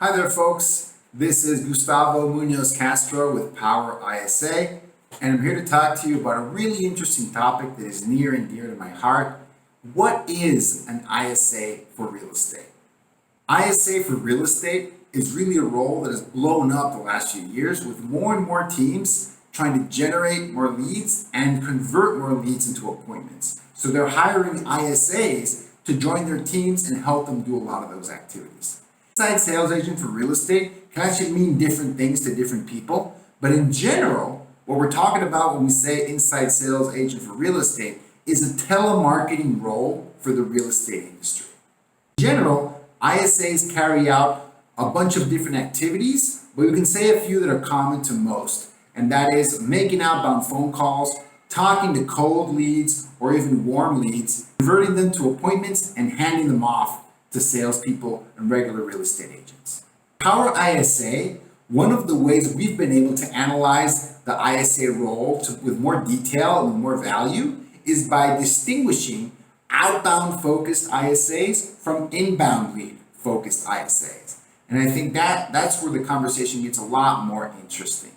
Hi there, folks. This is Gustavo Munoz Castro with PowerISA, and I'm here to talk to you about a really interesting topic that is near and dear to my heart. What is an ISA for real estate? ISA for real estate is really a role that has blown up the last few years with more and more teams trying to generate more leads and convert more leads into appointments. So they're hiring ISAs to join their teams and help them do a lot of those activities. Inside sales agent for real estate can actually mean different things to different people, but in general, what we're talking about when we say inside sales agent for real estate is a telemarketing role for the real estate industry. In general, ISAs carry out a bunch of different activities, but we can say a few that are common to most, and that is making outbound phone calls, talking to cold leads or even warm leads, converting them to appointments, and handing them off to salespeople and regular real estate agents. PowerISA, one of the ways we've been able to analyze the ISA role with more detail and more value is by distinguishing outbound focused ISAs from inbound lead focused ISAs. And I think that's where the conversation gets a lot more interesting.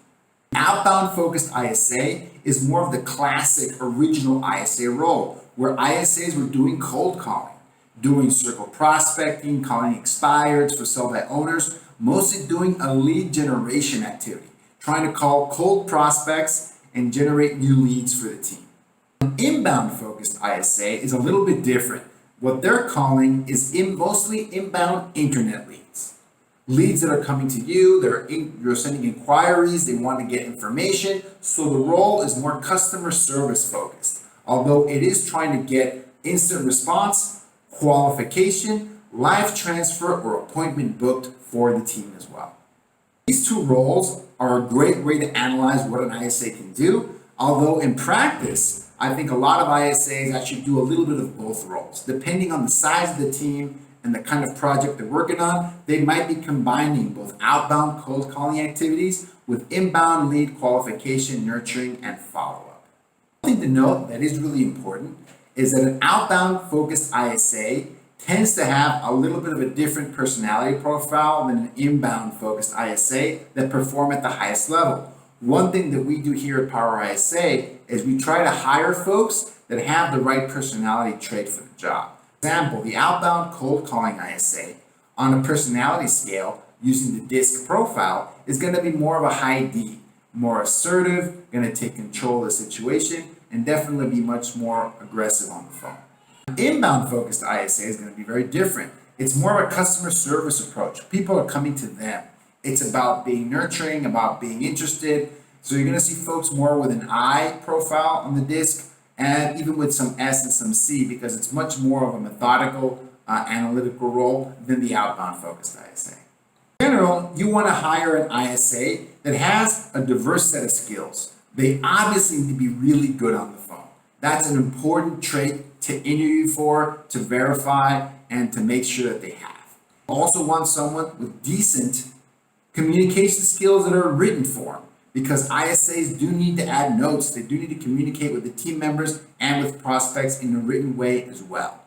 Outbound focused ISA is more of the classic original ISA role, where ISAs were doing cold calling, doing circle prospecting, calling expireds for sell by owners, mostly doing a lead generation activity, trying to call cold prospects and generate new leads for the team. An inbound focused ISA is a little bit different. What they're calling is mostly inbound internet leads. Leads that are coming to you, you're sending inquiries, they want to get information, so the role is more customer service focused, although it is trying to get instant response, qualification, live transfer, or appointment booked for the team as well. These two roles are a great way to analyze what an ISA can do, although in practice, I think a lot of ISAs actually do a little bit of both roles. Depending on the size of the team and the kind of project they're working on, they might be combining both outbound cold calling activities with inbound lead qualification, nurturing, and follow-up. One thing to note that is really important is that an outbound focused ISA tends to have a little bit of a different personality profile than an inbound focused ISA that perform at the highest level. One thing that we do here at PowerISA is we try to hire folks that have the right personality trait for the job. For example, the outbound cold calling ISA on a personality scale using the DISC profile is going to be more of a high D, more assertive, going to take control of the situation, and definitely be much more aggressive on the phone. An inbound focused ISA is going to be very different. It's more of a customer service approach. People are coming to them. It's about being nurturing, about being interested. So you're going to see folks more with an I profile on the DISC, and even with some S and some C, because it's much more of a methodical, analytical role than the outbound focused ISA. In general, you want to hire an ISA that has a diverse set of skills. They obviously need to be really good on the phone. That's an important trait to interview for, to verify, and to make sure that they have. You also want someone with decent communication skills that are written form, because ISAs do need to add notes. They do need to communicate with the team members and with prospects in a written way as well.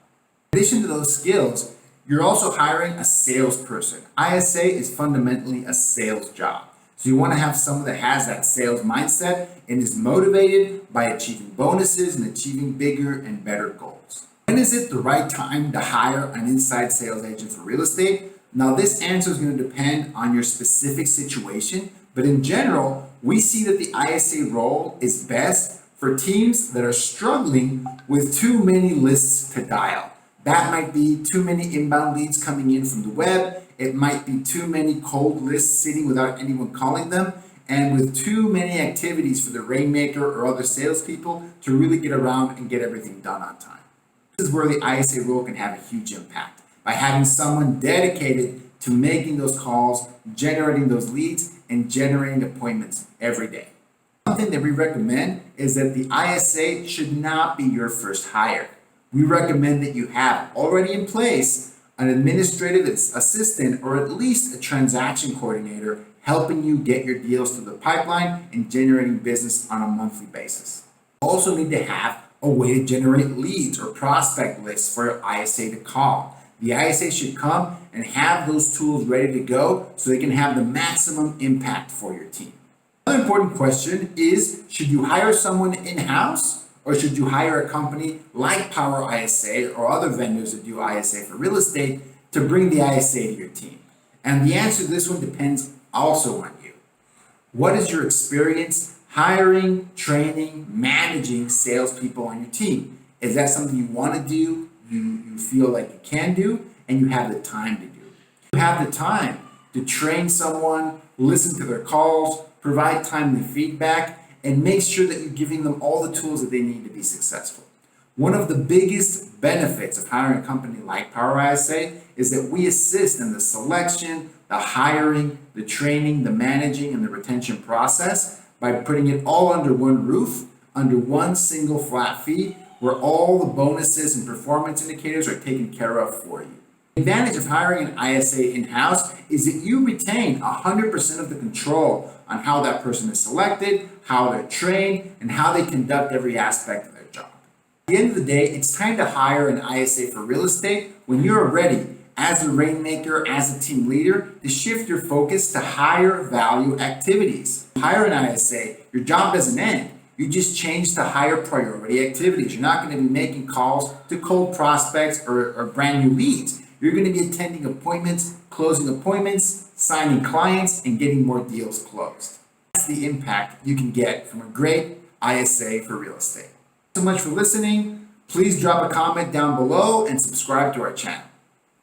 In addition to those skills, you're also hiring a salesperson. ISA is fundamentally a sales job. So you want to have someone that has that sales mindset and is motivated by achieving bonuses and achieving bigger and better goals. When is it the right time to hire an inside sales agent for real estate? Now, this answer is going to depend on your specific situation, but in general, we see that the ISA role is best for teams that are struggling with too many lists to dial. That might be too many inbound leads coming in from the web. It might be too many cold lists sitting without anyone calling them, and with too many activities for the rainmaker or other salespeople to really get around and get everything done on time. This is where the ISA role can have a huge impact by having someone dedicated to making those calls, generating those leads, and generating appointments every day. One thing that we recommend is that the ISA should not be your first hire. We recommend that you have already in place an administrative assistant or at least a transaction coordinator helping you get your deals through the pipeline and generating business on a monthly basis. You also need to have a way to generate leads or prospect lists for your ISA to call. The ISA should come and have those tools ready to go so they can have the maximum impact for your team. Another important question is, should you hire someone in-house or should you hire a company like PowerISA or other vendors that do ISA for real estate to bring the ISA to your team? And the answer to this one depends also on you. What is your experience hiring, training, managing salespeople on your team? Is that something you want to do, you feel like you can do, and you have the time to do? You have the time to train someone, listen to their calls, provide timely feedback, and make sure that you're giving them all the tools that they need to be successful. One of the biggest benefits of hiring a company like PowerISA is that we assist in the selection, the hiring, the training, the managing, and the retention process by putting it all under one roof, under one single flat fee, where all the bonuses and performance indicators are taken care of for you. The advantage of hiring an ISA in-house is that you retain 100% of the control on how that person is selected, how they're trained, and how they conduct every aspect of their job. At the end of the day, it's time to hire an ISA for real estate when you're ready, as a rainmaker, as a team leader, to shift your focus to higher value activities. Hire an ISA, your job doesn't end. You just change to higher priority activities. You're not going to be making calls to cold prospects or brand new leads. You're going to be attending appointments, closing appointments, signing clients, and getting more deals closed. That's the impact you can get from a great ISA for real estate. Thanks so much for listening. Please drop a comment down below and subscribe to our channel.